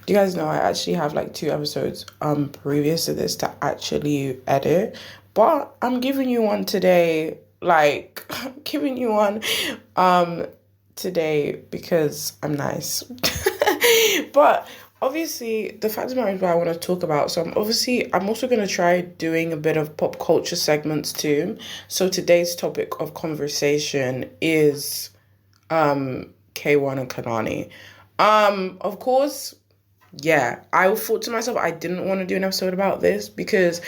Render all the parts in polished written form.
You guys know I actually have like two episodes previous to this to actually edit, but I'm giving you one today. Like giving you one um today because I'm nice. But obviously the fact of the matter is what I want to talk about. So I'm also gonna try doing a bit of pop culture segments too. So today's topic of conversation is K1 and Kalani. Of course, yeah, I thought to myself I didn't want to do an episode about this because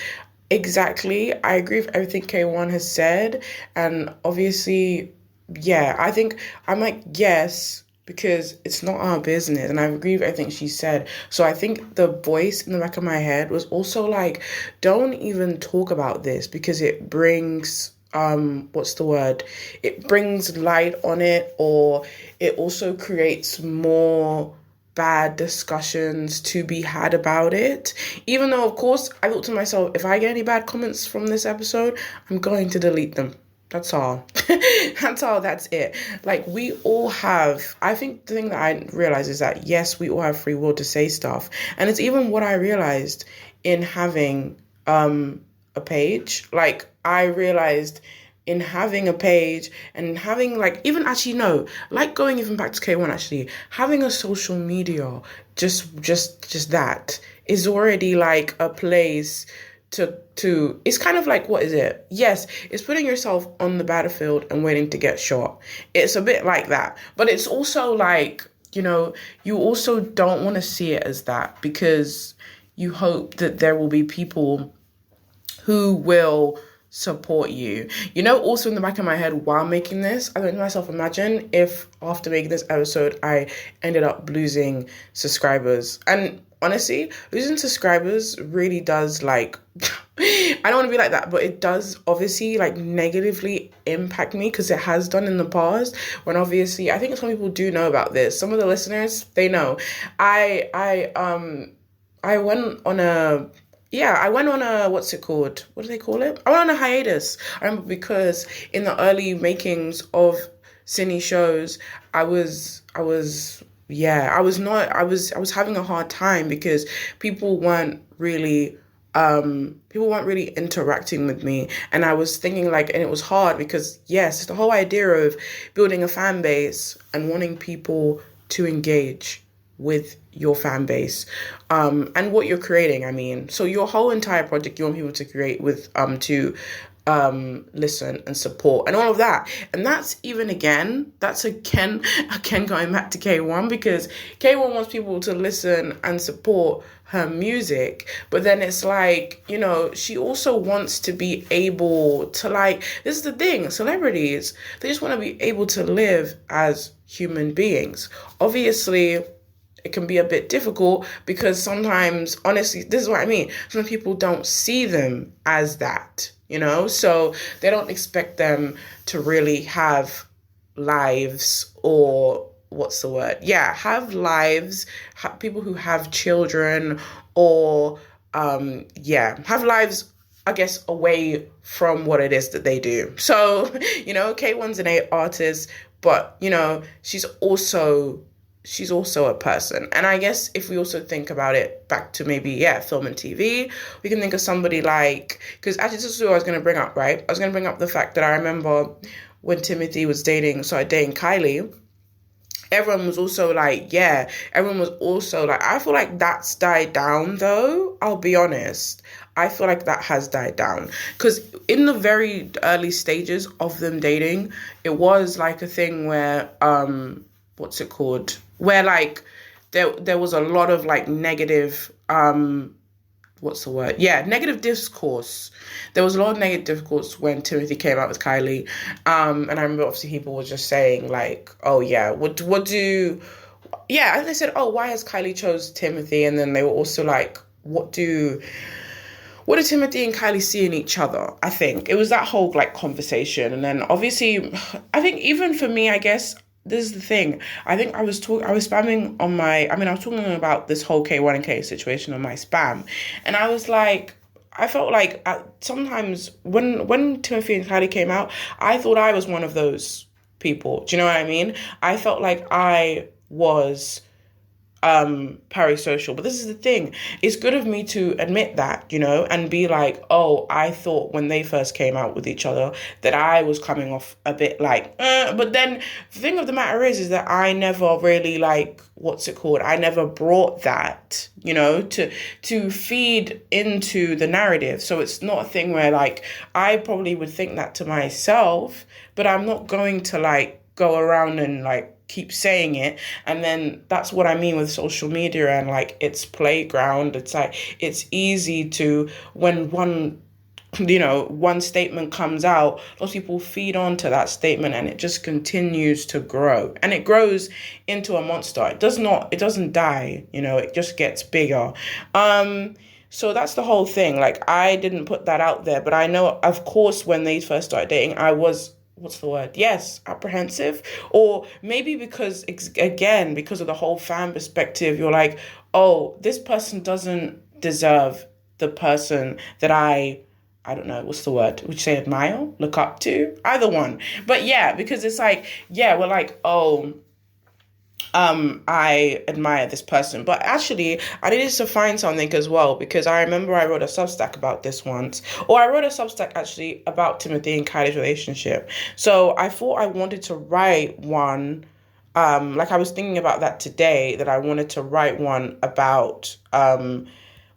exactly I agree with everything K1 has said. And obviously, yeah, I'm like, yes, because it's not our business. And I agree with everything she said. So I think the voice in the back of my head was also like, don't even talk about this because it brings what's the word, it brings light on it, or it also creates more bad discussions to be had about it. Even though, of course, I thought to myself, if I get any bad comments from this episode, I'm going to delete them. That's all. That's all. That's it. Like, we all have, I think the thing that I realize is that, yes, we all have free will to say stuff. And it's even what I realized in having a page. Like, I realized in having a page and having like even actually no like going even back to K1 actually having a social media just that is already like a place to it's kind of like, what is it? Yes, it's putting yourself on the battlefield and waiting to get shot. It's a bit like that, but it's also like, you also don't want to see it as that because you hope that there will be people who will support you. Also in the back of my head while making this, I thought to myself, imagine if after making this episode, I ended up losing subscribers. And honestly, losing subscribers really does like, I don't want to be like that, but it does obviously like negatively impact me because it has done in the past when obviously, I think some people do know about this. Some of the listeners, they know. I went on a what's it called? What do they call it? I went on a hiatus. I remember because in the early makings of cine shows, I was having a hard time because people weren't really interacting with me. And I was thinking like, and it was hard because yes, the whole idea of building a fan base and wanting people to engage with your fan base and what you're creating. I mean, so your whole entire project you want people to create with to listen and support and all of that. And that's again going back to K1 because K1 wants people to listen and support her music, but then it's like, she also wants to be able to, like, this is the thing, celebrities, they just want to be able to live as human beings. Obviously it can be a bit difficult because sometimes, honestly, this is what I mean. Some people don't see them as that, so they don't expect them to really have lives or what's the word? Yeah, have lives, people who have children or, have lives, I guess, away from what it is that they do. So, K1's an artist, but, she's also a person. And I guess if we also think about it back to maybe, film and TV, we can think of somebody like, because actually this is what I was going to bring up, right? I was going to bring up the fact that I remember when Timothy was dating Kylie, everyone was also like, I feel like that's died down though, I'll be honest. I feel like that has died down because in the very early stages of them dating, it was like a thing where, what's it called? Where like there was a lot of like negative what's the word? Yeah, negative discourse. There was a lot of negative discourse when Timothy came out with Kylie. And I remember obviously people were just saying like, oh yeah, what do and they said, oh, why has Kylie chose Timothy? And then they were also like, what do Timothy and Kylie see in each other? I think it was that whole like conversation. And then obviously I think even for me, I guess this is the thing. I think I was spamming on I was talking about this whole K1 and K situation on my spam. And I was like, I felt like sometimes when Timothy and Kylie came out, I thought I was one of those people. Do you know what I mean? I felt like I was parasocial. But this is the thing. It's good of me to admit that, and be like, oh, I thought when they first came out with each other that I was coming off a bit like, but then the thing of the matter is that I never really I never brought that, to feed into the narrative. So it's not a thing where I probably would think that to myself, but I'm not going to go around and keep saying it. And then that's what I mean with social media and its playground. It's it's easy to, when one statement comes out, lots of people feed onto that statement and it just continues to grow. And it grows into a monster. It doesn't die, it just gets bigger. So that's the whole thing. I didn't put that out there, but I know, of course, when they first started dating, I was, what's the word? Yes, apprehensive. Or maybe because of the whole fan perspective, you're like, oh, this person doesn't deserve the person that I don't know, what's the word? Would you say admire? Look up to? Either one. But yeah, because it's we're like, oh, I admire this person. But actually, I needed to find something as well, because I remember I wrote a Substack about this once. Or I wrote a Substack actually about Timothy and Kylie's relationship. So I thought I wanted to write one. I was thinking about that today, that I wanted to write one about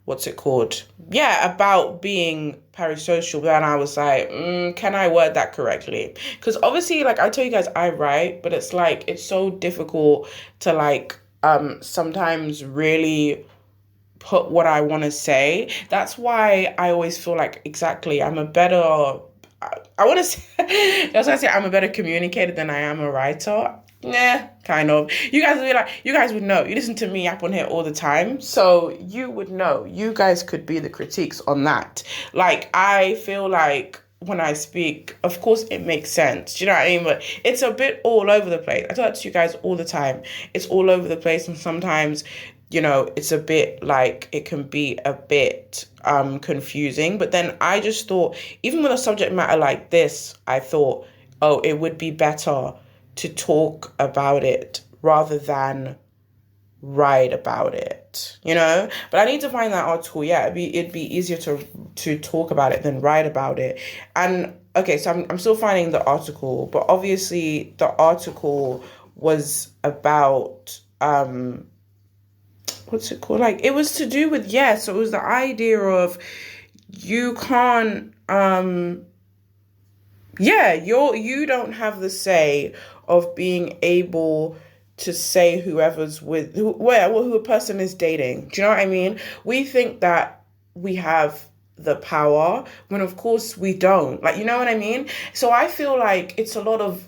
what's it called? Yeah, about being parasocial. Then I was like, can I word that correctly? Because obviously, I tell you guys, I write, but it's it's so difficult to sometimes really put what I want to say. That's why I always feel exactly, I'm a better, I want to say, that's why I say I'm a better communicator than I am a writer. Yeah, kind of. You guys would be you guys would know. You listen to me up on here all the time, so you would know. You guys could be the critiques on that. I feel when I speak, of course it makes sense. Do you know what I mean? But it's a bit all over the place. I tell that to you guys all the time. It's all over the place, and sometimes, it's a bit it can be a bit confusing. But then I just thought, even with a subject matter like this, I thought, oh, it would be better to talk about it rather than write about it, But I need to find that article. Yeah, it'd be easier to talk about it than write about it. And okay, so I'm still finding the article, but obviously the article was about what's it called? It was to do with, so it was the idea of you can't you don't have the say of being able to say who a person is dating. Do you know what I mean? We think that we have the power when of course we don't. You know what I mean? So I feel it's a lot of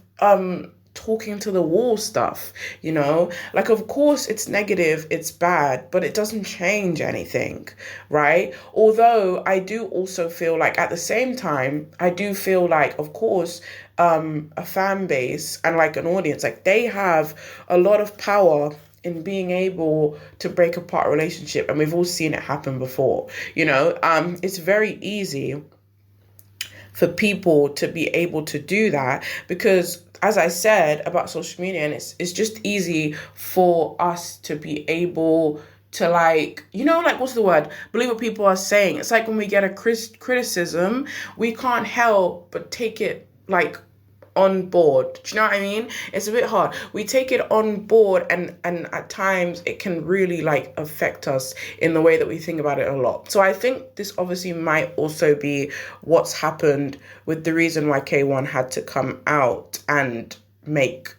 talking to the wall stuff, of course it's negative, it's bad, but it doesn't change anything, right? Although I do also feel at the same time, I do feel of course, a fan base and an audience, they have a lot of power in being able to break apart a relationship. And we've all seen it happen before, it's very easy for people to be able to do that, because as I said about social media, and it's just easy for us to be able to what's the word? Believe what people are saying. It's when we get a criticism, we can't help but take it on board. Do you know what I mean? It's a bit hard. We take it on board, and at times it can really affect us in the way that we think about it a lot. So I think this obviously might also be what's happened with the reason why K1 had to come out and make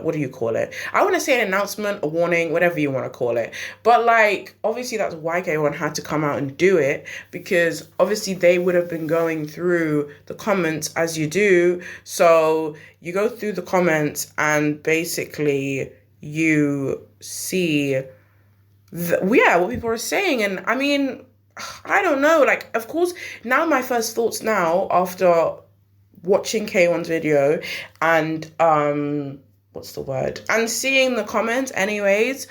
what do you call it? I want to say an announcement, a warning, whatever you want to call it. But obviously that's why K1 had to come out and do it, because obviously they would have been going through the comments as you do. So you go through the comments and basically you see what people are saying. And I mean, I don't know, of course, now my first thoughts now after watching K1's video and what's the word? And seeing the comments anyways,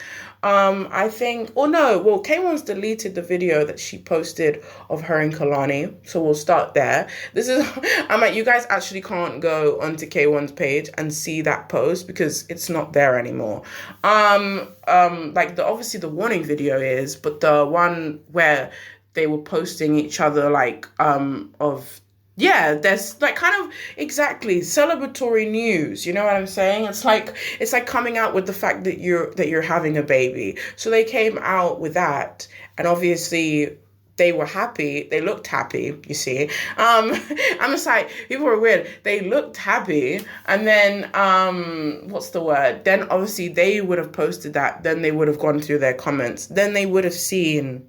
I think, or no, well, K1's deleted the video that she posted of her and Kehlani, so we'll start there. This is, I'm like, you guys actually can't go onto K1's page and see that post because it's not there anymore. Like obviously the warning video is, but the one where they were posting each other like yeah, there's like kind of exactly celebratory news. You know what I'm saying? It's like coming out with the fact that you're having a baby. So they came out with that, and obviously they were happy. They looked happy. You see, I'm just like, people were weird. They looked happy, and then what's the word? Then obviously they would have posted that. Then they would have gone through their comments. Then they would have seen,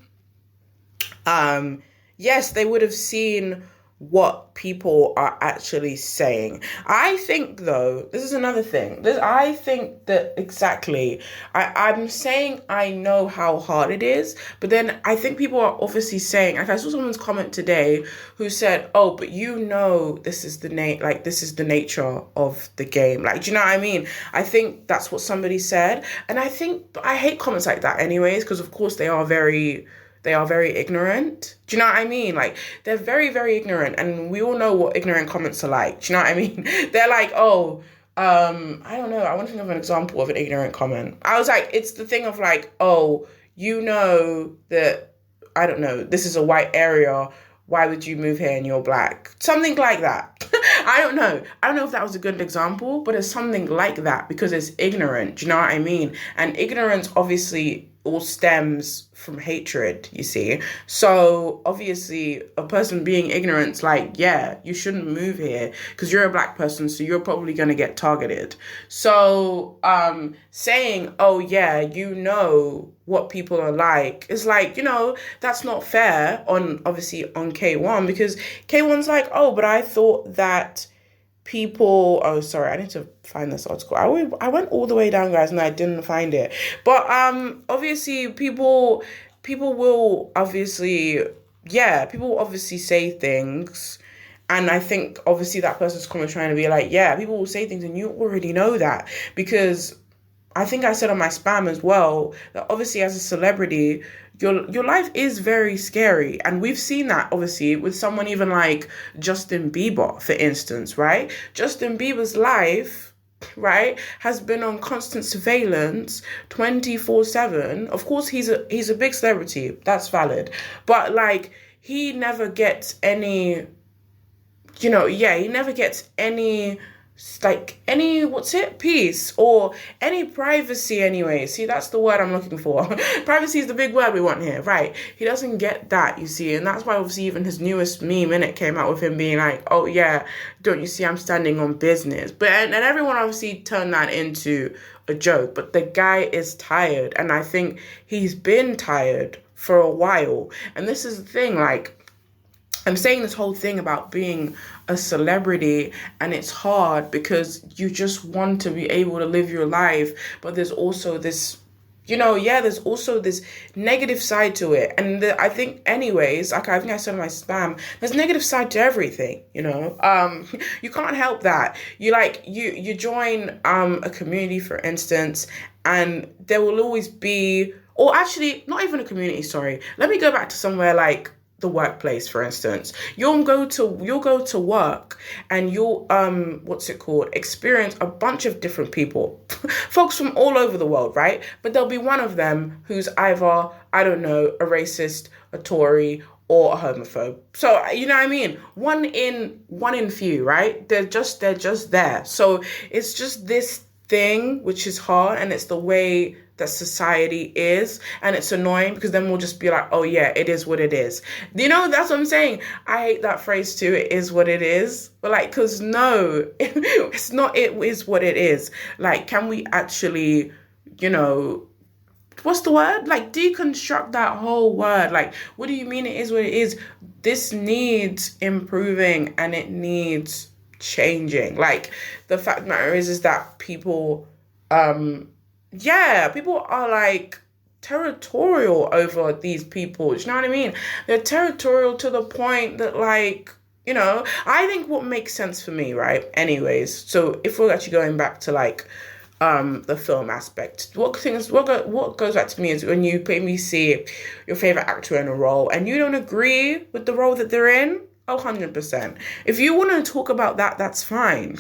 yes, they would have seen what people are actually saying. I think, though, this is another thing. I think that exactly, I'm saying I know how hard it is, but then I think people are obviously saying, like I saw someone's comment today who said, oh, but this is the this is the nature of the game. Like, do you know what I mean? I think that's what somebody said. And I hate comments like that anyways, because of course they are very ignorant. Do you know what I mean? Like, they're very, very ignorant. And we all know what ignorant comments are like. Do you know what I mean? They're like, oh, I don't know. I want to think of an example of an ignorant comment. I was like, it's the thing of like, oh, you know that, I don't know, this is a white area. Why would you move here and you're black? Something like that. I don't know. I don't know if that was a good example, but it's something like that because it's ignorant. Do you know what I mean? And ignorance obviously all stems from hatred, you see. So obviously a person being ignorant, like, yeah, you shouldn't move here because you're a black person, so you're probably going to get targeted. So saying, oh yeah, you know what people are like, is like, you know, that's not fair on K1, because K1's like, oh, but I thought that people, oh sorry, I need to find this article. I went all the way down, guys, and I didn't find it. But obviously people will obviously, yeah, people will obviously say things, and I think obviously that person's comment trying to be like, yeah, people will say things and you already know that, because I think I said on my spam as well that obviously as a celebrity, your life is very scary. And we've seen that obviously with someone even like Justin Bieber, for instance, right? Justin Bieber's life, right, has been on constant surveillance 24/7. Of course, he's a big celebrity. That's valid. But like, he never gets any, you know, yeah, he never gets any, like, any, peace or any privacy anyway. See, that's the word I'm looking for. Privacy is the big word we want here, right? He doesn't get that, you see, and that's why obviously even his newest meme in it came out with him being like, oh yeah, don't you see I'm standing on business? But and everyone obviously turned that into a joke, but the guy is tired, and I think he's been tired for a while. And this is the thing, like, I'm saying this whole thing about being a celebrity, and it's hard because you just want to be able to live your life, but there's also this, you know, yeah, there's also this negative side to it. And I think anyways, like I think I said in my spam, there's a negative side to everything, you know. You can't help that. You join a community, for instance, and there will always be, or actually not even a community, sorry. Let me go back to somewhere like the workplace, for instance. You'll go to work and you'll experience a bunch of different people, folks from all over the world, right? But there'll be one of them who's either, I don't know, a racist, a Tory, or a homophobe. So you know what I mean? One in few, right? They're just there. So it's just this thing which is hard, and it's the way that society is, and it's annoying because then we'll just be like, oh yeah, it is what it is. You know, that's what I'm saying. I hate that phrase too, it is what it is. But like, because no, it's not, it is what it is. Like, can we actually, you know, what's the word? Like, deconstruct that whole word. Like, what do you mean it is what it is? This needs improving and it needs changing. Like, the fact of the matter is that people, people are like territorial over these people. Do you know what I mean? They're territorial to the point that, like, you know, I think what makes sense for me, right? Anyways, so if we're actually going back to like the film aspect. What goes back to me is when you maybe see your favorite actor in a role and you don't agree with the role that they're in. Oh, 100%. If you want to talk about that, that's fine.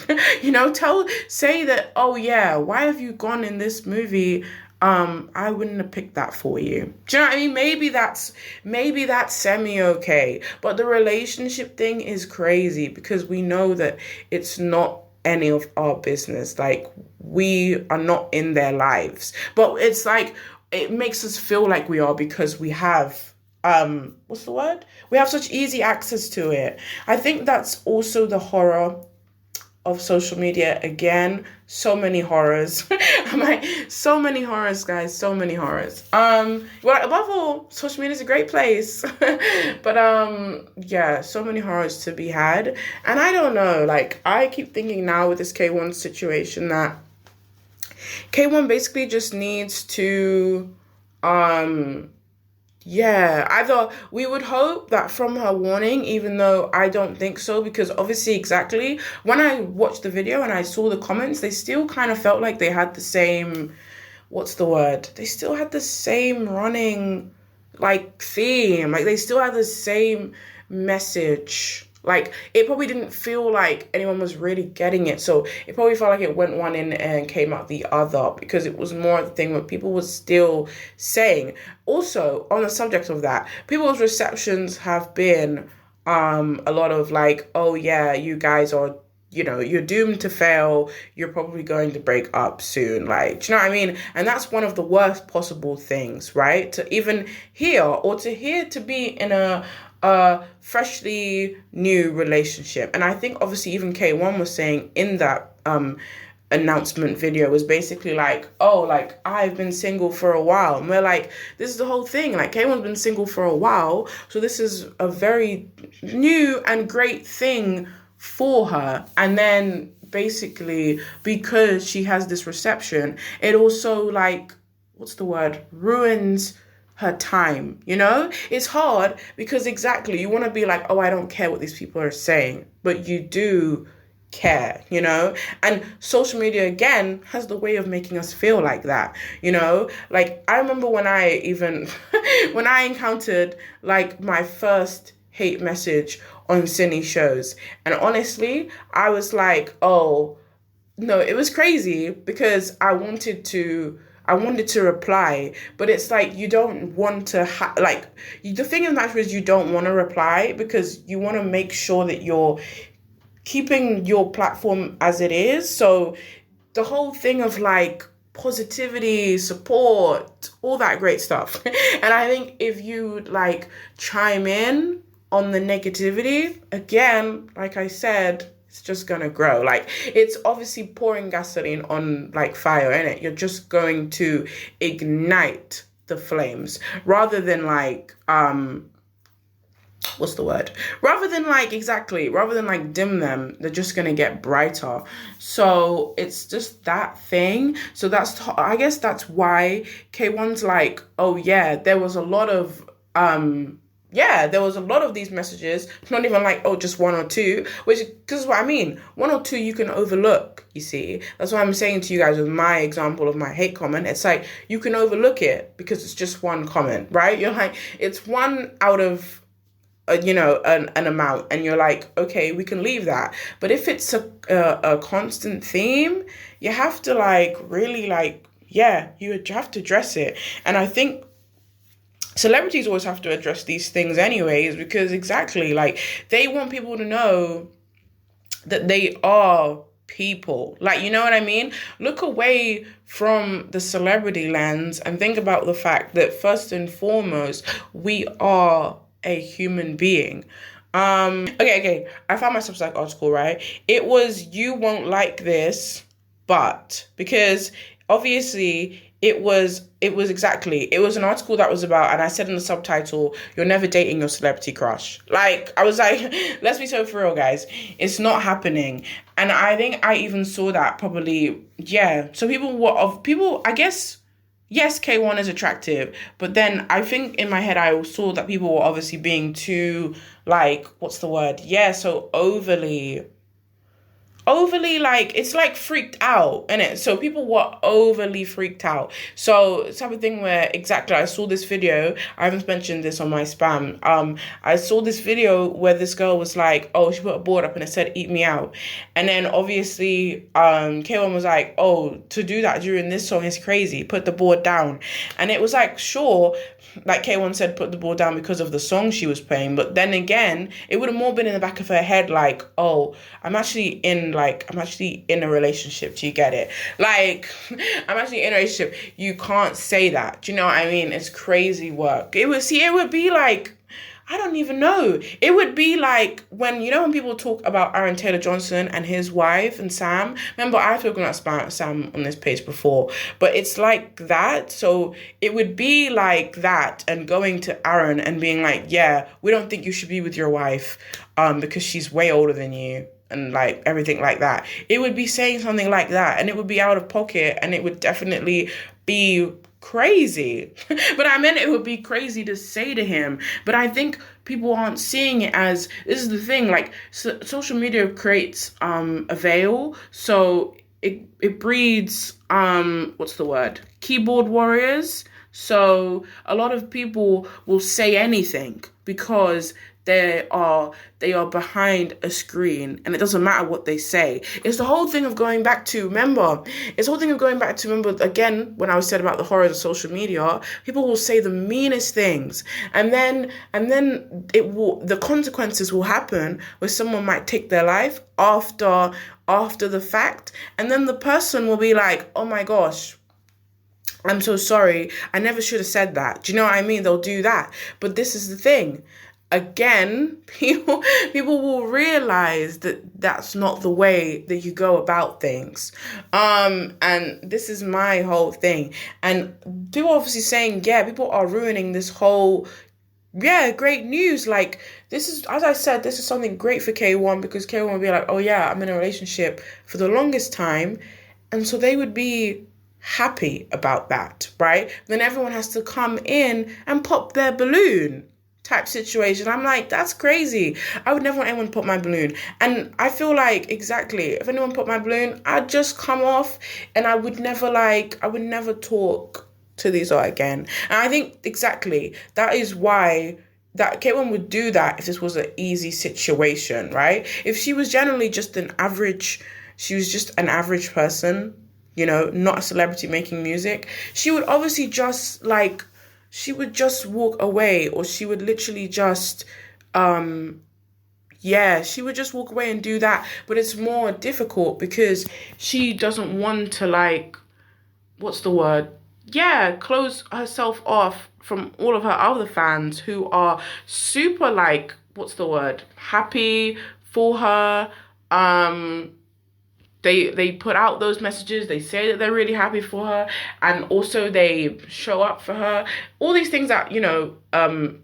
Say that, oh yeah, why have you gone in this movie? I wouldn't have picked that for you. Do you know what I mean? Maybe that's semi okay. But the relationship thing is crazy because we know that it's not any of our business. Like, we are not in their lives. But it's like, it makes us feel like we are because we have what's the word? We have such easy access to it. I think that's also the horror of social media. Again, so many horrors. I'm like, so many horrors, guys, so many horrors. Well, above all, social media is a great place. But yeah, so many horrors to be had. And I don't know, like, I keep thinking now with this K1 situation that K1 basically just needs to yeah, either we would hope that from her warning, even though I don't think so, because obviously exactly when I watched the video and I saw the comments, they still kind of felt like they had the same, what's the word? They still had the same running like theme. Like they still had the same message. Like, it probably didn't feel like anyone was really getting it. So it probably felt like it went one in and came out the other because it was more the thing what people were still saying. Also, on the subject of that, people's receptions have been a lot of like, oh yeah, you guys are, you're doomed to fail. You're probably going to break up soon. Like, do you know what I mean? And that's one of the worst possible things, right? To even hear or to be in a freshly new relationship. And I think obviously even K1 was saying in that announcement video was basically like, oh, like, I've been single for a while. And we're like, this is the whole thing. Like, K1's been single for a while. So this is a very new and great thing for her. And then basically because she has this reception, it also like, what's the word? Ruins her time, It's hard because exactly you want to be like, oh, I don't care what these people are saying, but you do care, And social media again has the way of making us feel like that, Like I remember when I even when I encountered like my first hate message on Cine shows, and honestly, I was like, oh no, it was crazy because I wanted to reply, but it's like you don't want to the thing in that is you don't want to reply because you want to make sure that you're keeping your platform as it is. So the whole thing of like positivity, support, all that great stuff. And I think if you like chime in on the negativity, again, like I said, it's just gonna grow. Like, it's obviously pouring gasoline on like fire, innit? You're just going to ignite the flames rather than like what's the word? Rather than like dim them, they're just gonna get brighter. So it's just that thing. So I guess that's why K1's like, oh yeah, there was a lot of these messages, not even like, oh, just one or two, which, because what I mean, one or two you can overlook, you see. That's what I'm saying to you guys with my example of my hate comment. It's like, you can overlook it because it's just one comment, right? You're like, it's one out of, an amount, and you're like, okay, we can leave that. But if it's a constant theme, you have to like, really like, yeah, you have to address it. And I think celebrities always have to address these things anyways, because exactly, like, they want people to know that they are people. Like, you know what I mean? Look away from the celebrity lens and think about the fact that first and foremost, we are a human being. Okay. I found my Substack article, right? It was, you won't like this, but, because obviously it was an article that was about, and I said in the subtitle, you're never dating your celebrity crush. Like, I was like, let's be so for real, guys. It's not happening. And I think I even saw that probably, yeah. So I guess, yes, K1 is attractive, but then I think in my head I saw that people were obviously being too, like, what's the word? Yeah, so overly overly, like, it's like freaked out, innit? So people were overly freaked out. So it's type of thing where, exactly, I saw this video. I haven't mentioned this on my spam. I saw this video where this girl was like, oh, she put a board up and it said "eat me out," and then obviously K1 was like, oh, to do that during this song is crazy, put the board down. And it was like, sure, like K1 said, put the board down because of the song she was playing, but then again, it would have more been in the back of her head, like, oh, I'm actually in a relationship. Do you get it? Like, I'm actually in a relationship. You can't say that. Do you know what I mean? It's crazy work. It would be like, I don't even know. It would be like when people talk about Aaron Taylor Johnson and his wife and Sam. Remember, I've spoken about Sam on this page before, but it's like that. So it would be like that, and going to Aaron and being like, yeah, we don't think you should be with your wife because she's way older than you, and like everything like that. It would be saying something like that, and it would be out of pocket, and it would definitely be crazy. But I meant it would be crazy to say to him. But I think people aren't seeing it as, this is the thing, like, social media creates a veil, so it breeds what's the word, keyboard warriors. So a lot of people will say anything because they are behind a screen, and it doesn't matter what they say. It's the whole thing of going back to, remember, again, when I was said about the horrors of social media, people will say the meanest things, and then the consequences will happen where someone might take their life after the fact, and then the person will be like, oh my gosh, I'm so sorry, I never should have said that. Do you know what I mean? They'll do that. But this is the thing. Again, people will realize that that's not the way that you go about things. And this is my whole thing. And people obviously saying, yeah, people are ruining this whole, yeah, great news. Like, this is, as I said, this is something great for K1, because K1 will be like, oh yeah, I'm in a relationship for the longest time. And so they would be happy about that, right? Then everyone has to come in and pop their balloon type situation. I'm like, that's crazy. I would never want anyone to pop my balloon. And I feel like, exactly, if anyone put my balloon, I'd just come off, and I would never talk to these all again. And I think exactly that is why that K1 would do that if this was an easy situation, right? If she was generally just an average person, not a celebrity making music, she would obviously just she would just walk away, or she would literally just, she would just walk away and do that. But it's more difficult because she doesn't want to, what's the word? Yeah, close herself off from all of her other fans who are super, what's the word? Happy for her. They put out those messages. They say that they're really happy for her, and also they show up for her. All these things that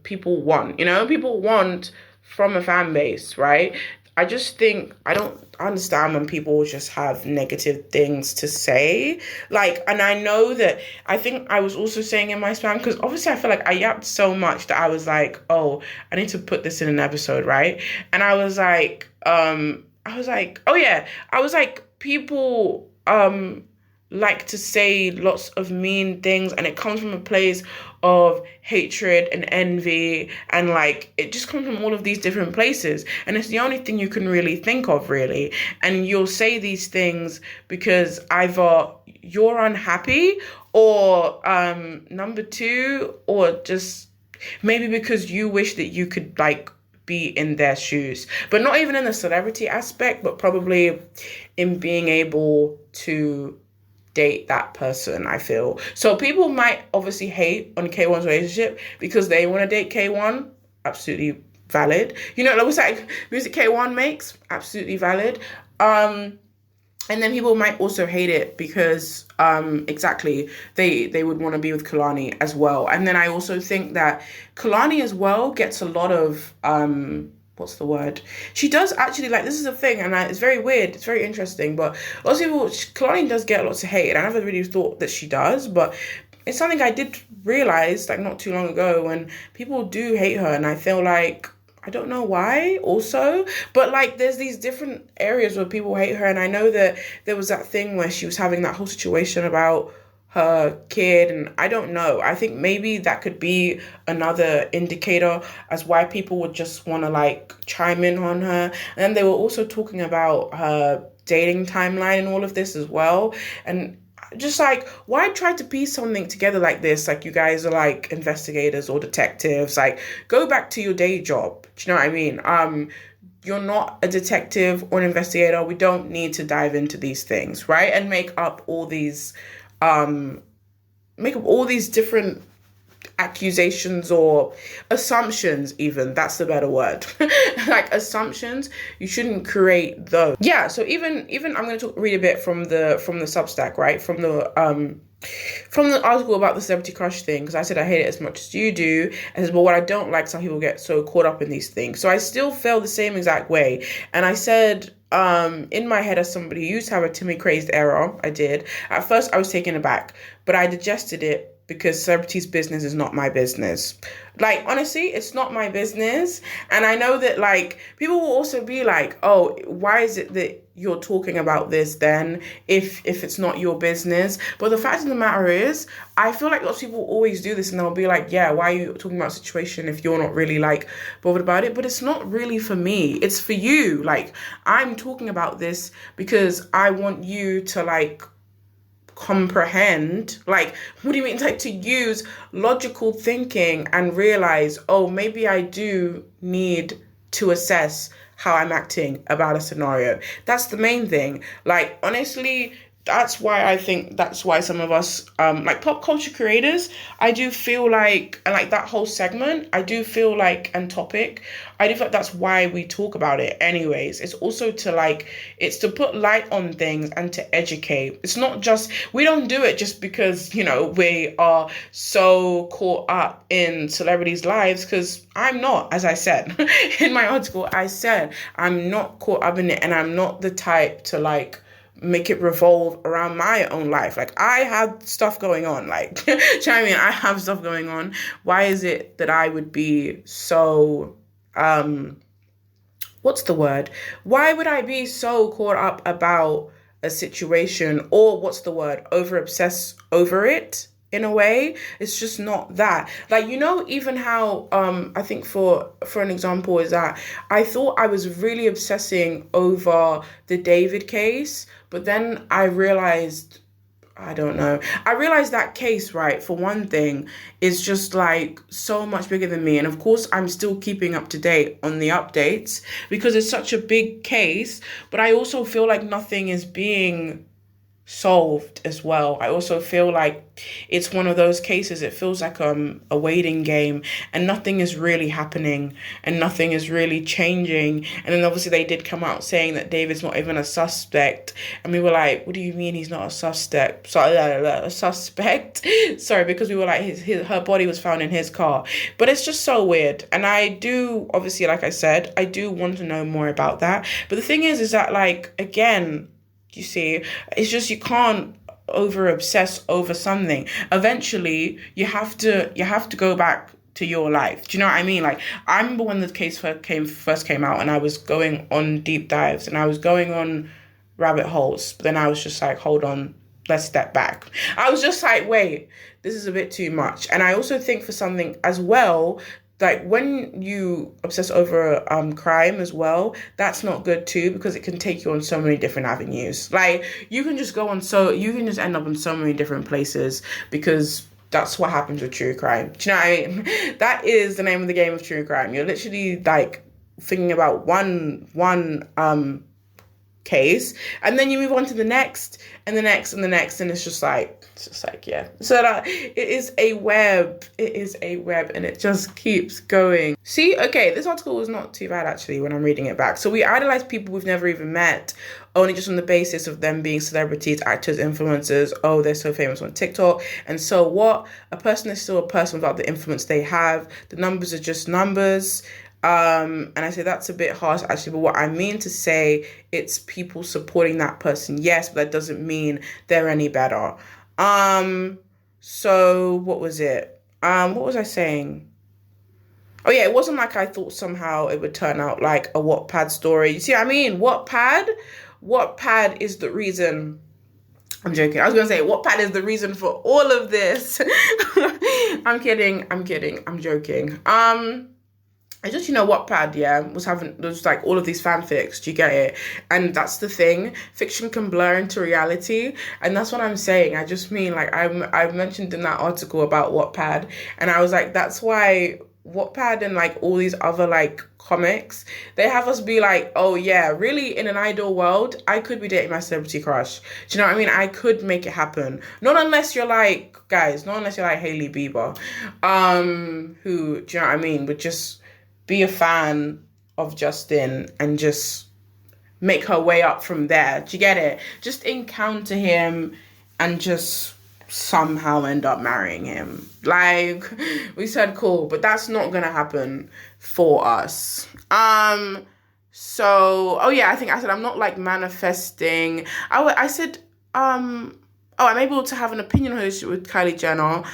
people want. People want from a fan base, right? I just think I don't understand when people just have negative things to say. And I know that, I think I was also saying in my spam, because obviously I feel like I yapped so much that I was like, oh, I need to put this in an episode, right? And I was like, people like to say lots of mean things, and it comes from a place of hatred and envy, and it just comes from all of these different places, and it's the only thing you can really think of, really. And you'll say these things because either you're unhappy, or number two, or just maybe because you wish that you could be in their shoes, but not even in the celebrity aspect, but probably in being able to date that person, I feel. So people might obviously hate on K1's relationship because they want to date K1. Absolutely valid. What's that music K1 makes? Absolutely valid. And then people might also hate it because, exactly, they would want to be with Kehlani as well. And then I also think that Kehlani as well gets a lot of, what's the word? She does actually, this is a thing, and it's very weird, it's very interesting, but lots of people, Kehlani does get lots of hate, and I never really thought that she does, but it's something I did realize, not too long ago, when people do hate her, and I feel like, I don't know why also, but like there's these different areas where people hate her. And I know that there was that thing where she was having that whole situation about her kid, and I don't know. I think maybe that could be another indicator as why people would just want to like chime in on her. And then they were also talking about her dating timeline and all of this as well. And just like, why try to piece something together like this? Like, you guys are like investigators or detectives. Like, go back to your day job. Do you know what I mean? You're not a detective or an investigator. We don't need to dive into these things, right? And make up all these different accusations or assumptions. Even that's the better word. Like, assumptions, you shouldn't create those. Yeah, so even I'm going to read a bit from the Substack, right, from the article about the celebrity crush thing, because I said I hate it as much as you do. But what I don't like is how people get so caught up in these things. So I still feel the same exact way. And I said, in my head, as somebody who used to have a Timmy crazed era, I did. At first, I was taken aback, but I digested it because celebrities' business is not my business. Like, honestly, it's not my business. And I know that, like, people will also be like, oh, why is it that you're talking about this then if it's not your business? But the fact of the matter is, I feel like lots of people always do this, and they'll be like, yeah, why are you talking about a situation if you're not really like bothered about it? But it's not really for me. It's for you. Like, I'm talking about this because I want you to like comprehend, like, what do you mean, like, to use logical thinking and realize, oh, maybe I do need to assess how I'm acting about a scenario. That's the main thing. Like, honestly, that's why some of us, like pop culture creators, I do feel like, and like that whole segment, I do feel like, and topic, I do feel like that's why we talk about it anyways. It's also to like, it's to put light on things and to educate. It's not just, we don't do it just because, you know, we are so caught up in celebrities' lives, because I'm not, as I said, in my article, I said, I'm not caught up in it, and I'm not the type to like, make it revolve around my own life. Like, I have stuff going on. Like, do you know what I mean? I have stuff going on. Why is it that I would be so, what's the word? Why would I be so caught up about a situation, or what's the word? Over obsess over it? In a way, it's just not that. Like, you know, even how, I think for an example is that I thought I was really obsessing over the David case, but then I realized, I don't know. I realized that case, right, for one thing, is just like so much bigger than me. And of course, I'm still keeping up to date on the updates because it's such a big case, but I also feel like nothing is being solved as well. I also feel like it's one of those cases, it feels like a waiting game, and nothing is really happening and nothing is really changing. And then obviously they did come out saying that David's not even a suspect, and we were like, what do you mean he's not a suspect? Sorry, a suspect. Sorry, because we were like, her body was found in his car. But it's just so weird, and I do, obviously, like I said, I do want to know more about that. But the thing is that, like, again, you see, it's just, you can't over obsess over something. Eventually, you have to go back to your life. Do you know what I mean? Like, I remember when the case first came out, and I was going on deep dives and I was going on rabbit holes. But then I was just like, hold on, let's step back. I was just like, wait, this is a bit too much. And I also think for something as well, like when you obsess over crime as well, that's not good too, because it can take you on so many different avenues. Like, you can just end up in so many different places, because that's what happens with true crime. Do you know what I mean? That is the name of the game of true crime. You're literally like thinking about one case, and then you move on to the next and the next and the next, and it's just like, yeah. So that it is a web, and it just keeps going. See, okay, this article was not too bad actually when I'm reading it back. So we idolize people we've never even met, only just on the basis of them being celebrities, actors, influencers. Oh, they're so famous on TikTok, and so what? A person is still a person without the influence they have. The numbers are just numbers. And I say that's a bit harsh actually, but what I mean to say, it's people supporting that person, yes, but that doesn't mean they're any better. So what was it? What was I saying? Oh yeah, it wasn't like I thought somehow it would turn out like a Wattpad story. You see what I mean? Wattpad is the reason. I'm joking. I was gonna say Wattpad is the reason for all of this. I'm kidding. I'm joking. I just, Wattpad, yeah, was like all of these fanfics. Do you get it? And that's the thing. Fiction can blur into reality. And that's what I'm saying. I just mean, like, I mentioned in that article about Wattpad. And I was like, that's why Wattpad and, like, all these other, like, comics, they have us be like, oh, yeah, really, in an ideal world, I could be dating my celebrity crush. Do you know what I mean? I could make it happen. Not unless you're like, guys, not unless you're like Hailey Bieber, who, do you know what I mean, would just be a fan of Justin and just make her way up from there. Do you get it? Just encounter him and just somehow end up marrying him. Like, we said cool, but that's not gonna happen for us. So, oh yeah, I think I said I'm not like manifesting. I said, I'm able to have an opinion on her relationship with Kylie Jenner.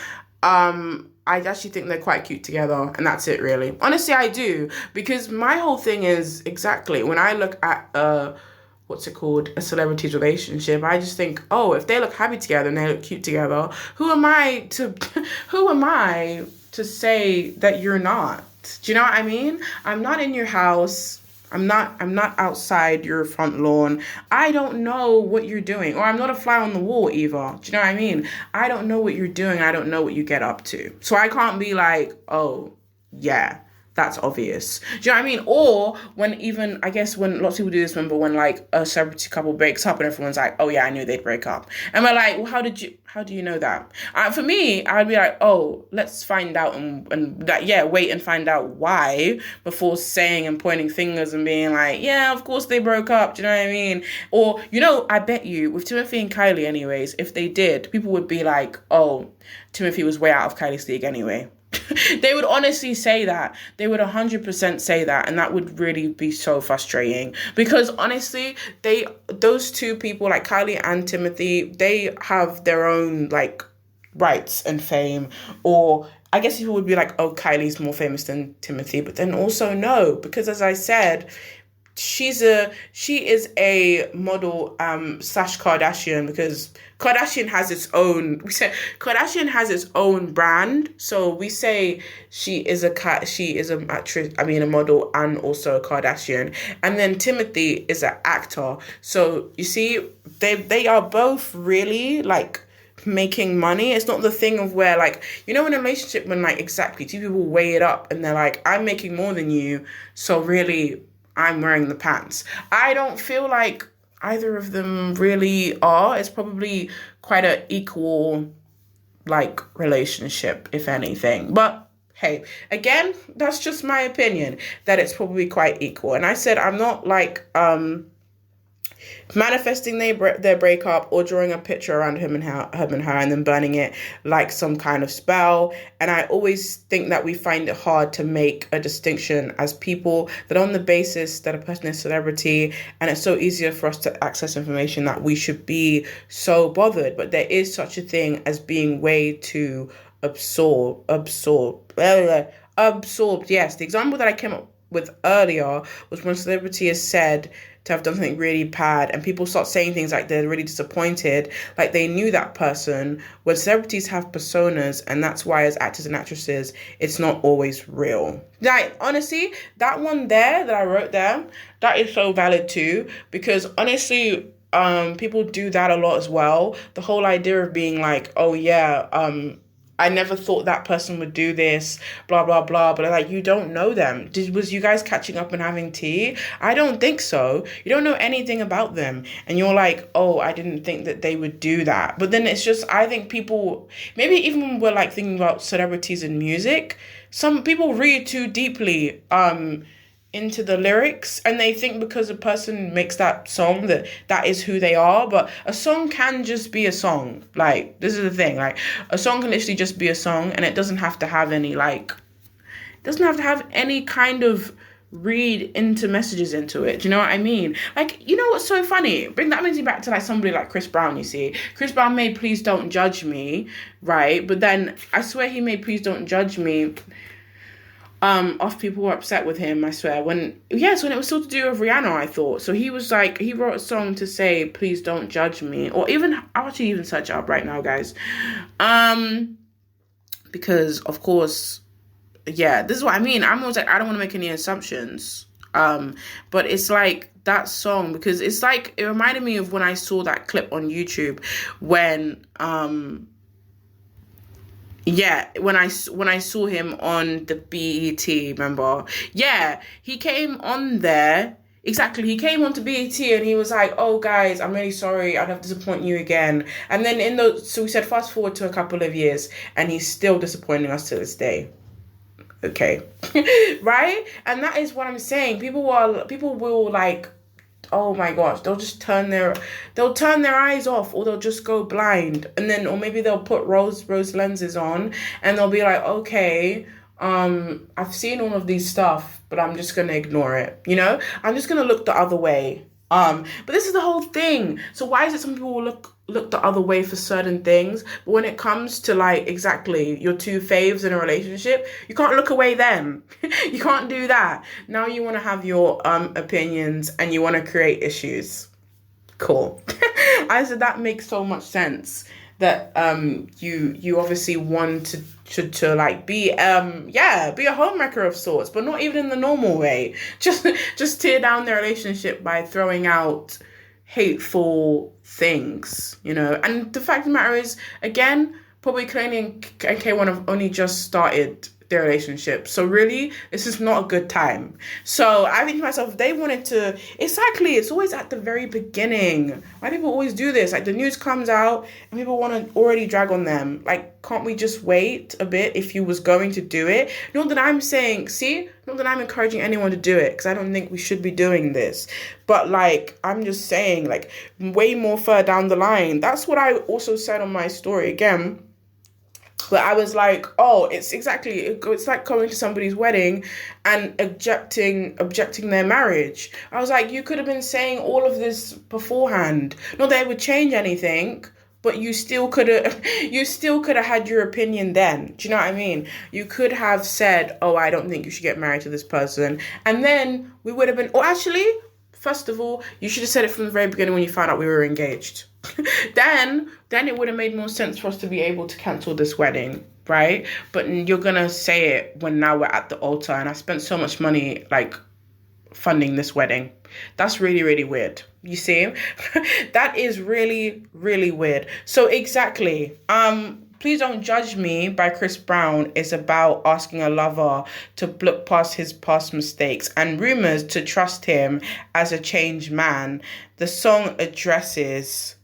I actually think they're quite cute together, and that's it, really. Honestly, I do, because my whole thing is exactly when I look at a celebrity's relationship, I just think, oh, if they look happy together and they look cute together, who am I to say that you're not? Do you know what I mean? I'm not in your house. I'm not outside your front lawn. I don't know what you're doing. Or I'm not a fly on the wall either. Do you know what I mean? I don't know what you're doing. I don't know what you get up to. So I can't be like, oh, yeah, that's obvious. Do you know what I mean? Or I guess when lots of people do this, remember when like a celebrity couple breaks up and everyone's like, oh yeah, I knew they'd break up. And we're like, well, how do you know that? For me, I'd be like, oh, let's find out wait and find out why before saying and pointing fingers and being like, yeah, of course they broke up. Do you know what I mean? Or, I bet you with Timothy and Kylie anyways, if they did, people would be like, oh, Timothy was way out of Kylie's league anyway. They would honestly say that. They would 100% say that, and that would really be so frustrating because honestly, those two people, like Kylie and Timothy, they have their own like rights and fame. Or I guess people would be like, oh, Kylie's more famous than Timothy, but then also no, because as I said, she is a model / Kardashian, because Kardashian has its own brand. So we say she is a actress, a model and also a Kardashian. And then Timothy is an actor. So you see, they are both really like making money. It's not the thing of where like, in a relationship when like exactly two people weigh it up and they're like, I'm making more than you, so really I'm wearing the pants. I don't feel like either of them really are. It's probably quite an equal, like, relationship, if anything. But, hey, again, that's just my opinion, that it's probably quite equal. And I said I'm not, like, manifesting their breakup or drawing a picture around him and her and then burning it like some kind of spell. And I always think that we find it hard to make a distinction as people that on the basis that a person is a celebrity, and it's so easier for us to access information that we should be so bothered. But there is such a thing as being way too absorbed. Yes, the example that I came up with earlier was when a celebrity is said to have done something really bad and people start saying things like they're really disappointed, like they knew that person. When celebrities have personas, and that's why as actors and actresses it's not always real. Like honestly, that one there that I wrote there, that is so valid too, because honestly people do that a lot as well. The whole idea of being like, oh yeah, I never thought that person would do this, blah, blah, blah. But like, you don't know them. Was you guys catching up and having tea? I don't think so. You don't know anything about them. And you're like, oh, I didn't think that they would do that. But then it's just, I think people, maybe even when we're like thinking about celebrities in music, some people read too deeply into the lyrics, and they think because a person makes that song that is who they are. But a song can just be a song. Like, this is the thing, like a song can literally just be a song, and it doesn't have to have any kind of read into messages into it. Do you know what I mean? Like, you know what's so funny? That brings me back to like somebody like Chris Brown. You see, Chris Brown made Please Don't Judge Me, right? But then I swear he made Please Don't Judge Me Of people were upset with him, I swear. When it was still to do with Rihanna, I thought. So he was like, he wrote a song to say, please don't judge me. Or even, I'll actually even search it up right now, guys. Because of course, yeah, this is what I mean. I'm always like, I don't want to make any assumptions. But it's like that song, because it's like, it reminded me of when I saw that clip on YouTube when, when I saw him on the BET, remember? Yeah, he came on there. Exactly, he came onto BET and he was like, "Oh guys, I'm really sorry, I'd have to disappoint you again." And then so we said fast forward to a couple of years, and he's still disappointing us to this day. Okay, right? And that is what I'm saying. People will like, oh my gosh, they'll turn their eyes off, or they'll just go blind, and then, or maybe they'll put rose lenses on, and they'll be like, okay, I've seen all of these stuff, but I'm just gonna ignore it, I'm just gonna look the other way. But this is the whole thing. So why is it some people will look the other way for certain things, but when it comes to like exactly your two faves in a relationship, you can't look away then. You can't do that. Now you want to have your opinions and you want to create issues. Cool. I said that makes so much sense. That you obviously want to like be a homewrecker of sorts, but not even in the normal way. Just tear down their relationship by throwing out hateful things, And the fact of the matter is, again, probably Kehlani and K1 have only just started their relationship. So really, this is not a good time. So I think to myself, they wanted to, exactly, it's always at the very beginning. Why people always do this? Like the news comes out and people want to already drag on them. Like, can't we just wait a bit if you was going to do it? Not that I'm saying, not that I'm encouraging anyone to do it, because I don't think we should be doing this. But like, I'm just saying, like, way more further down the line. That's what I also said on my story again. But I was like, oh, it's like coming to somebody's wedding and objecting their marriage. I was like, you could have been saying all of this beforehand. Not that it would change anything, but you still could have had your opinion then. Do you know what I mean? You could have said, oh, I don't think you should get married to this person. And then we would have been, or actually, first of all, you should have said it from the very beginning when you found out we were engaged. Then it would have made more sense for us to be able to cancel this wedding, right? But you're gonna say it when now we're at the altar and I spent so much money like funding this wedding. That's really, really weird. You see? That is really, really weird. So exactly. Please Don't Judge Me by Chris Brown is about asking a lover to look past his past mistakes and rumors to trust him as a changed man. The song addresses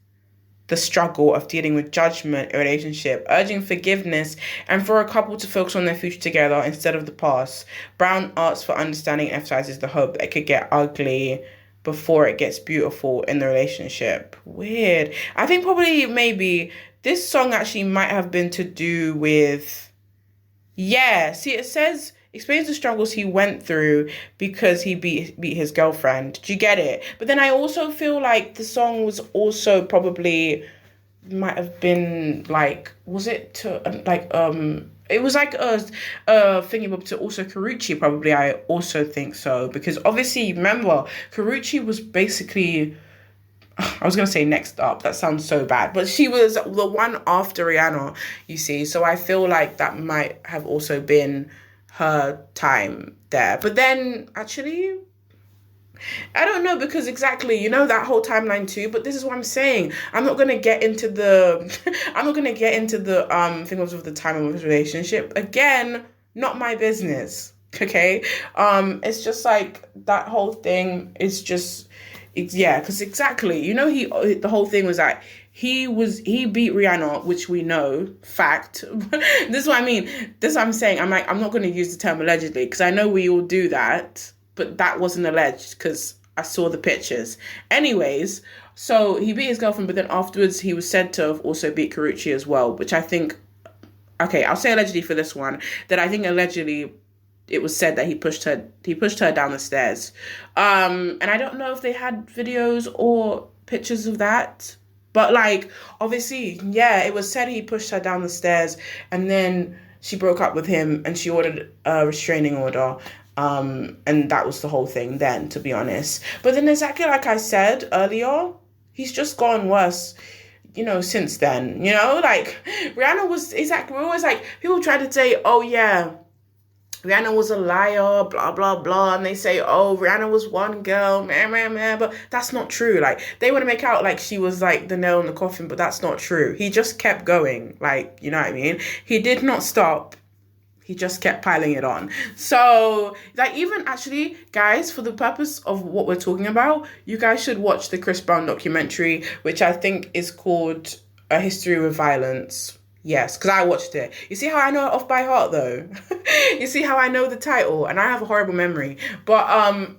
the struggle of dealing with judgment in a relationship, urging forgiveness and for a couple to focus on their future together instead of the past. Brown asks for understanding and emphasizes the hope that it could get ugly before it gets beautiful in the relationship. Weird. I think probably maybe this song actually might have been to do with, it says, explains the struggles he went through because he beat his girlfriend. Do you get it? But then I also feel like the song was also probably, might have been like, was it to, like, it was like a thingy to also Karrueche, probably. I also think so. Because obviously, remember, Karrueche was basically, I was going to say next up. That sounds so bad. But she was the one after Rihanna, you see. So I feel like that might have also been her time there. But then, actually, I don't know, because exactly, that whole timeline too. But this is what I'm saying. I'm not going to get into the thing of the time of his relationship. Again, not my business. Okay? It's just like that whole thing is just, because exactly, the whole thing was that he beat Rihanna, which we know, fact. This is what I mean. This is what I'm saying. I'm not going to use the term allegedly, because I know we all do that, but that wasn't alleged because I saw the pictures. Anyways, so he beat his girlfriend, but then afterwards he was said to have also beat Karrueche as well, which I think, okay, I'll say allegedly for this one, that I think allegedly it was said that he pushed her down the stairs. And I don't know if they had videos or pictures of that. But, like, obviously, it was said he pushed her down the stairs. And then, she broke up with him and she ordered a restraining order. And that was the whole thing then, to be honest. But then exactly like I said earlier, he's just gotten worse, since then. Like Rihanna was exactly, we're always like, people try to say, oh yeah, Rihanna was a liar, blah, blah, blah. And they say, oh, Rihanna was one girl, man. But that's not true. Like, they want to make out like she was like the nail in the coffin, but that's not true. He just kept going. Like, you know what I mean? He did not stop. He just kept piling it on. So, like, even actually, guys, for the purpose of what we're talking about, you guys should watch the Chris Brown documentary, which I think is called A History with Violence. Yes, because I watched it. You see how I know it off by heart, though? You see how I know the title? And I have a horrible memory. But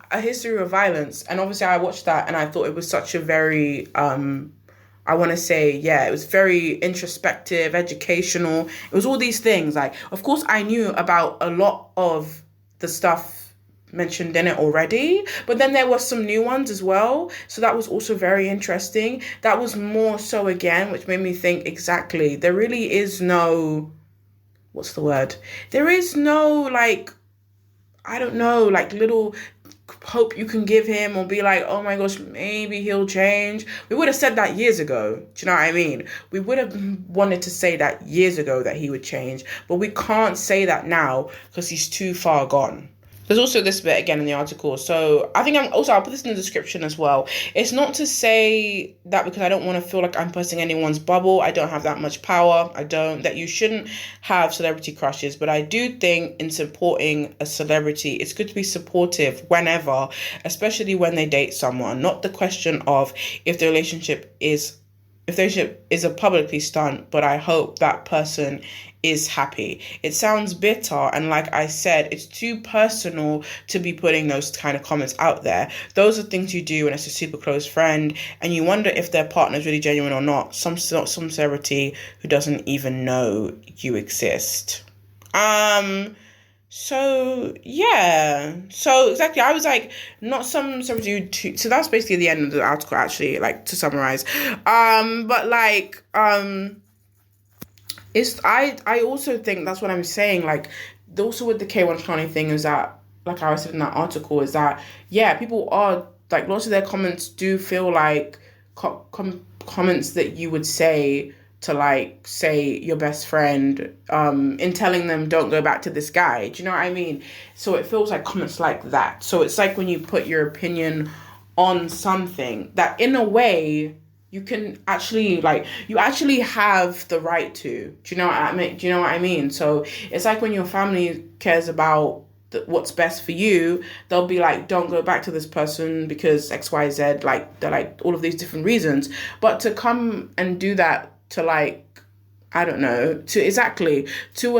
A History of Violence. And obviously I watched that and I thought it was such a very, I want to say, yeah, it was very introspective, educational. It was all these things. Like, of course, I knew about a lot of the stuff mentioned in it already, but then there were some new ones as well, so that was also very interesting. That was more so again, which made me think, exactly, there really is no, what's the word, there is no, like, I don't know, like little hope you can give him or be like, oh my gosh, maybe he'll change. We would have said that years ago. Do you know what I mean? We would have wanted to say that years ago that he would change, but we can't say that now because he's too far gone. There's also this bit again in the article. So I think I'll put this in the description as well. It's not to say that because I don't want to feel like I'm busting anyone's bubble. I don't have that much power. That you shouldn't have celebrity crushes. But I do think in supporting a celebrity, it's good to be supportive whenever, especially when they date someone. Not the question of if the relationship is a publicly stunt, but I hope that person is happy. It sounds bitter, and like I said, it's too personal to be putting those kind of comments out there. Those are things you do when it's a super close friend, and you wonder if their partner is really genuine or not. Some celebrity who doesn't even know you exist. So yeah, so exactly, I was like, not some celebrity. So that's basically the end of the article, actually, like, to summarize. But like, it's I also think that's what I'm saying. Like, also with the K1 Kehlani thing is that, like I said in that article, is that yeah, people are like, lots of their comments do feel like comments that you would say to, like, say your best friend, in telling them don't go back to this guy. Do you know what I mean? So it feels like comments like that. So it's like when you put your opinion on something that in a way you can actually, like, you actually have the right to. Do you know what I mean? So it's like when your family cares about what's best for you, they'll be like, don't go back to this person because XYZ, like, they're like all of these different reasons. But to come and do that to, like, I don't know, to a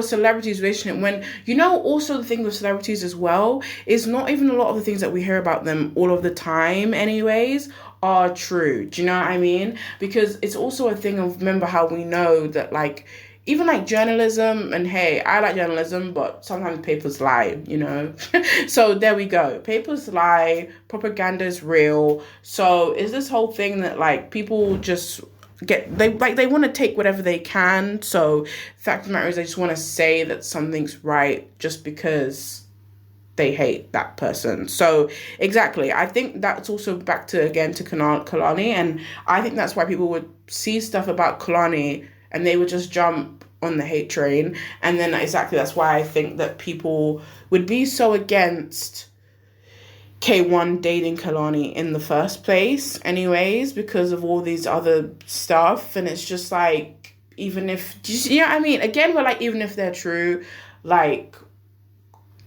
celebrity's relationship, when, also the thing with celebrities as well is not even a lot of the things that we hear about them all of the time anyways are true. Do you know what I mean? Because it's also a thing of, remember how we know that, like, even like journalism, and hey, I like journalism, but sometimes papers lie, So there we go. Papers lie, propaganda is real. So is this whole thing that, like, people just they want to take whatever they can. So the fact of the matter is, they just want to say that something's right just because they hate that person. So exactly, I think that's also back to Kehlani, and I think that's why people would see stuff about Kehlani and they would just jump on the hate train. And then exactly, that's why I think that people would be so against K1 dating Kehlani in the first place anyways, because of all these other stuff. And it's just like, even if, you know what I mean? Again, we're like, even if they're true, like,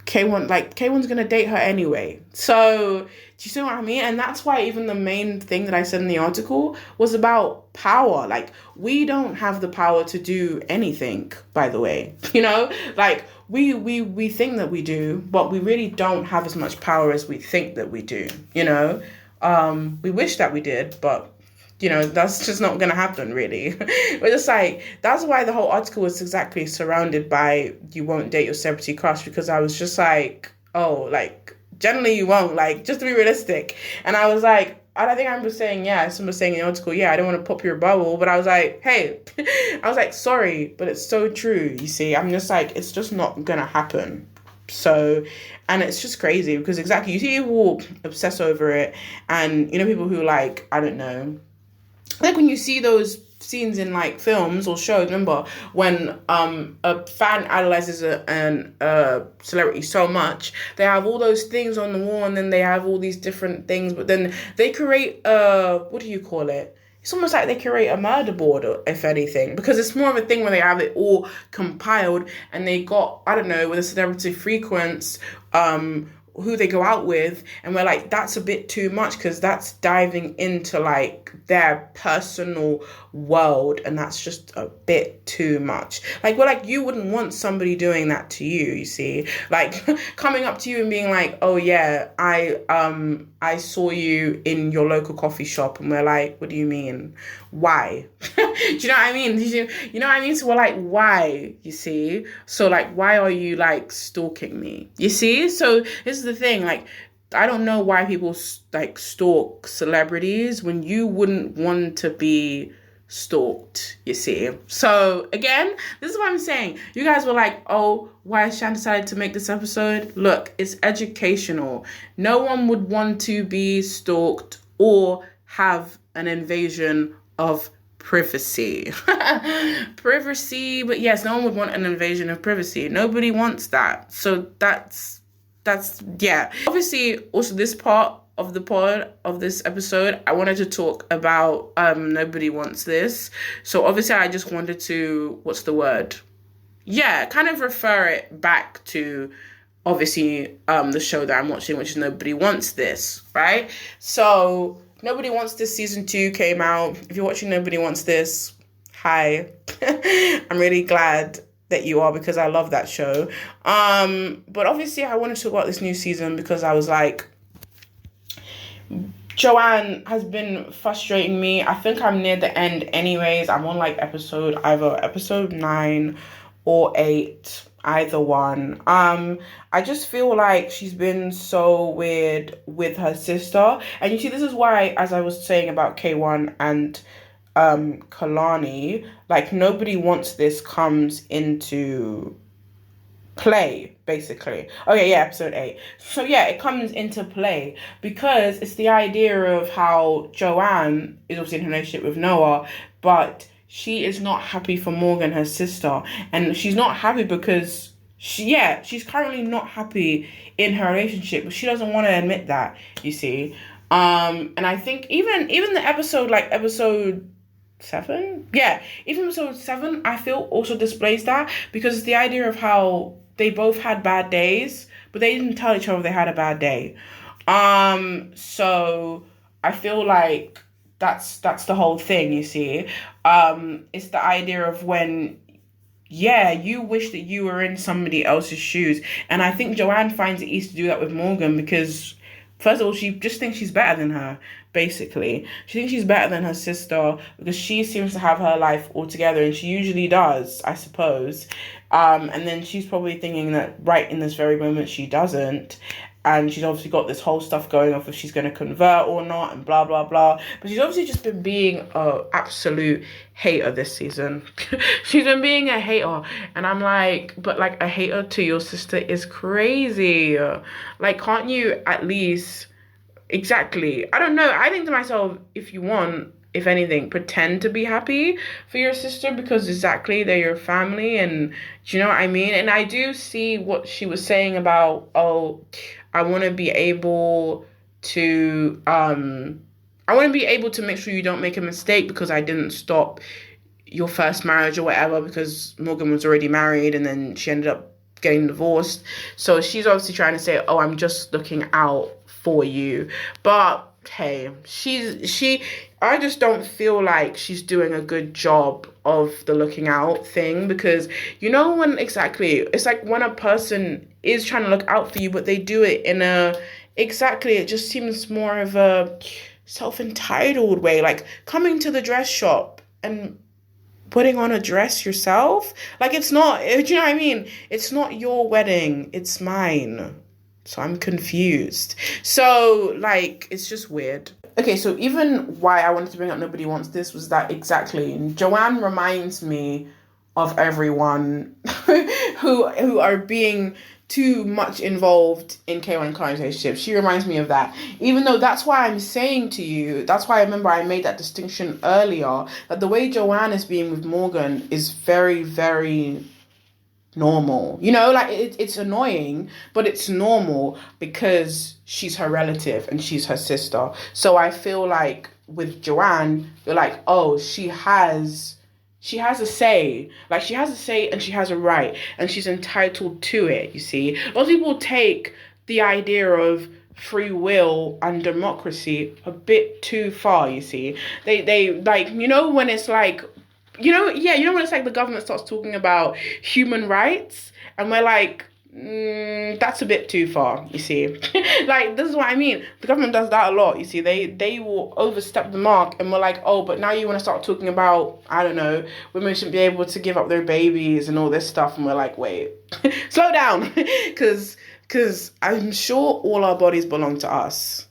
K1's gonna date her anyway. So, do you see what I mean? And that's why even the main thing that I said in the article was about power. Like, we don't have the power to do anything, by the way. Like, we think that we do, but we really don't have as much power as we think that we do, We wish that we did, but that's just not going to happen, really. But just like, that's why the whole article was exactly surrounded by, you won't date your celebrity crush, because I was just like, oh, like, generally you won't, like, just to be realistic. And I was like, I think I remember saying, yeah, someone was saying in the article, yeah, I don't want to pop your bubble, but I was like, hey, I was like, sorry, but it's so true, you see. I'm just like, it's just not gonna happen. So, and it's just crazy because exactly, you see people obsess over it, and you know, people who like, I don't know, like when you see those scenes in like films or shows, remember when a fan idolizes a celebrity so much, they have all those things on the wall, and then they have all these different things, but then they create what do you call it? It's almost like they curate a murder board, if anything, because it's more of a thing where they have it all compiled, and they got, I don't know, with a celebrity frequency, who they go out with, and we're like, that's a bit too much because that's diving into like their personal world, and that's just a bit too much. Like, we're like, you wouldn't want somebody doing that to you, you see, like coming up to you and being like, oh yeah, I saw you in your local coffee shop, and we're like, what do you mean? Why? Do you know what I mean? You know what I mean? So we're like, why? You see? So like, why are you like stalking me? You see? So this is the thing, like, I don't know why people like stalk celebrities when you wouldn't want to be stalked, you see. So again, this is what I'm saying. You guys were like, oh, why Shan decided to make this episode? Look, it's educational. No one would want to be stalked or have an invasion of privacy. Privacy, but yes, no one would want an invasion of privacy. Nobody wants that. So that's yeah. Obviously, also this part of the pod of this episode, I wanted to talk about Nobody Wants This. So obviously I just wanted to, what's the word? Yeah, kind of refer it back to obviously the show that I'm watching, which is Nobody Wants This, right? So Nobody Wants This season 2 came out. If you're watching Nobody Wants This, hi. I'm really glad that you are, because I love that show. But obviously I wanted to talk about this new season because I was like, Joanne has been frustrating me. I think I'm near the end anyways. I'm on like either episode 9 or 8, either one. I just feel like she's been so weird with her sister. And you see, this is why, as I was saying about K1 and Kehlani, like Nobody Wants This comes into play, basically. Okay, yeah, episode 8. So yeah, it comes into play because it's the idea of how Joanne is obviously in a relationship with Noah, but she is not happy for Morgan, her sister, and she's not happy because she's currently not happy in her relationship, but she doesn't want to admit that, you see. And I think even the episode, like episode 7, yeah, even episode 7, I feel also displays that, because it's the idea of how they both had bad days, but they didn't tell each other they had a bad day. So I feel like that's the whole thing, you see. It's the idea of when, yeah, you wish that you were in somebody else's shoes. And I think Joanne finds it easy to do that with Morgan because, first of all, she just thinks she's better than her, basically. She thinks she's better than her sister because she seems to have her life all together, and she usually does, I suppose. And then she's probably thinking that right in this very moment she doesn't. And she's obviously got this whole stuff going off if she's going to convert or not and blah, blah, blah. But she's obviously just been being an absolute hater this season. She's been being a hater. And I'm like, but like a hater to your sister is crazy. Like, can't you at least... Exactly. I don't know. I think to myself, if you want, if anything, pretend to be happy for your sister because exactly they're your family, and do you know what I mean? And I do see what she was saying about, oh, I want to be able to make sure you don't make a mistake because I didn't stop your first marriage or whatever, because Morgan was already married and then she ended up getting divorced. So she's obviously trying to say, oh, I'm just looking out for you. But hey, I just don't feel like she's doing a good job of the looking out thing, because you know when exactly, it's like when a person is trying to look out for you, but they do it in it just seems more of a self-entitled way, like coming to the dress shop and putting on a dress yourself. Like, it's not, do you know what I mean? It's not your wedding, it's mine. So I'm confused. So, like, it's just weird. Okay, so even why I wanted to bring up Nobody Wants This was that exactly. Joanne reminds me of everyone who are being too much involved in K1 and Kai's relationship. She reminds me of that. Even though that's why I'm saying to you, that's why I remember I made that distinction earlier, that the way Joanne is being with Morgan is very, very normal. You know, like it's annoying, but it's normal because she's her relative and she's her sister. So I feel like with Joanne, you're like, oh, she has a say. Like, she has a say and she has a right and she's entitled to it, you see. Most people take the idea of free will and democracy a bit too far, you see. They like, you know, when it's like, when it's like the government starts talking about human rights and we're like, that's a bit too far, you see. Like, this is what I mean. The government does that a lot, you see. They will overstep the mark and we're like, oh, but now you want to start talking about, I don't know, women shouldn't be able to give up their babies and all this stuff. And we're like, wait, slow down. Because I'm sure all our bodies belong to us.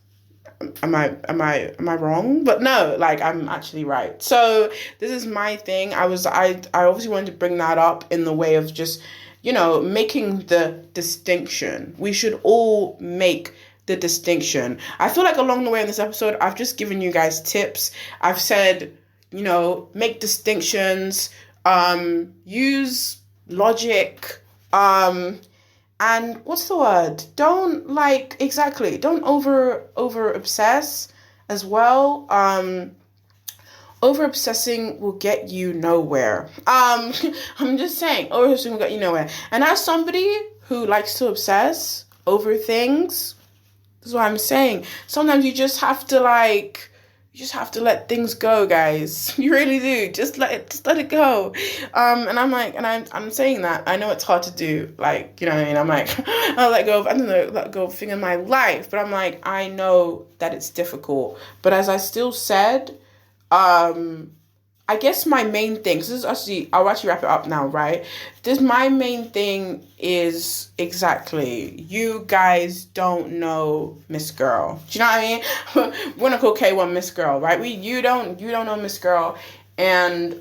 Am I wrong? But no, like, I'm actually right. So this is my thing. I obviously wanted to bring that up in the way of just, making the distinction. We should all make the distinction. I feel like along the way in this episode, I've just given you guys tips. I've said, make distinctions, use logic, and what's the word? Don't over obsess as well. Over obsessing will get you nowhere. I'm just saying, over obsessing will get you nowhere. And as somebody who likes to obsess over things, this is what I'm saying. Sometimes you just have to let things go, guys. You really do. Just let it go. And I'm saying that. I know it's hard to do. Like, you know what I mean? I'm like, I'll let go of a thing in my life. But I'm like, I know that it's difficult. But as I still said, I guess my main thing, I'll actually wrap it up now, right? My main thing is exactly, you guys don't know Miss Girl. Do you know what I mean? We're gonna call K1 Miss Girl, right? You don't know Miss Girl, and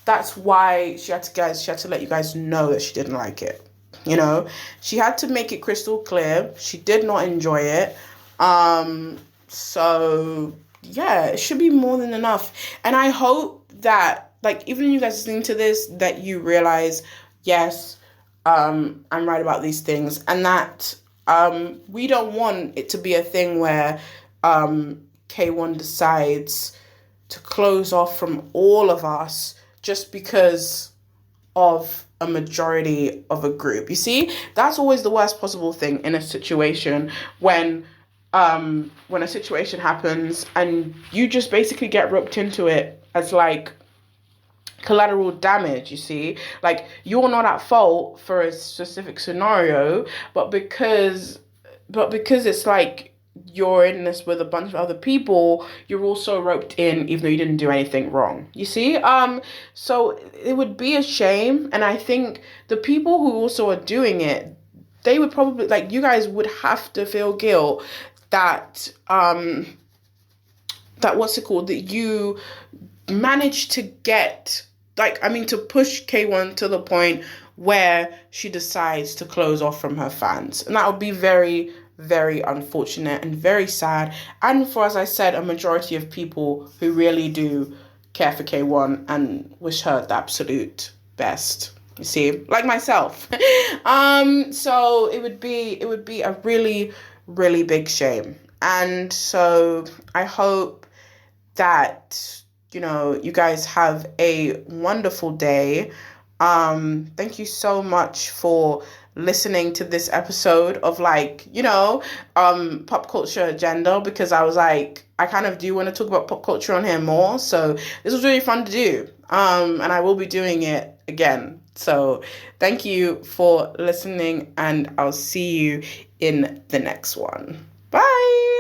that's why she had to let you guys know that she didn't like it. She had to make it crystal clear. She did not enjoy it. So yeah, it should be more than enough. And I hope that, like, even you guys listening to this, that you realize, yes, I'm right about these things, and that we don't want it to be a thing where K1 decides to close off from all of us just because of a majority of a group. You see, that's always the worst possible thing in a situation when a situation happens and you just basically get roped into it as like collateral damage, you see. Like, you're not at fault for a specific scenario, but because it's like you're in this with a bunch of other people, you're also roped in even though you didn't do anything wrong, you see. So it would be a shame, and I think the people who also are doing it, they would probably, like, you guys would have to feel guilt that that you managed to get, to push K1 to the point where she decides to close off from her fans. And that would be very, very unfortunate and very sad. And for, as I said, a majority of people who really do care for K1 and wish her the absolute best. You see, like myself. So it would be a really, really big shame. And so I hope that, you guys have a wonderful day. Thank you so much for listening to this episode of pop culture agenda, because I was like, I kind of do want to talk about pop culture on here more. So this was really fun to do. And I will be doing it again. So thank you for listening, and I'll see you in the next one. Bye.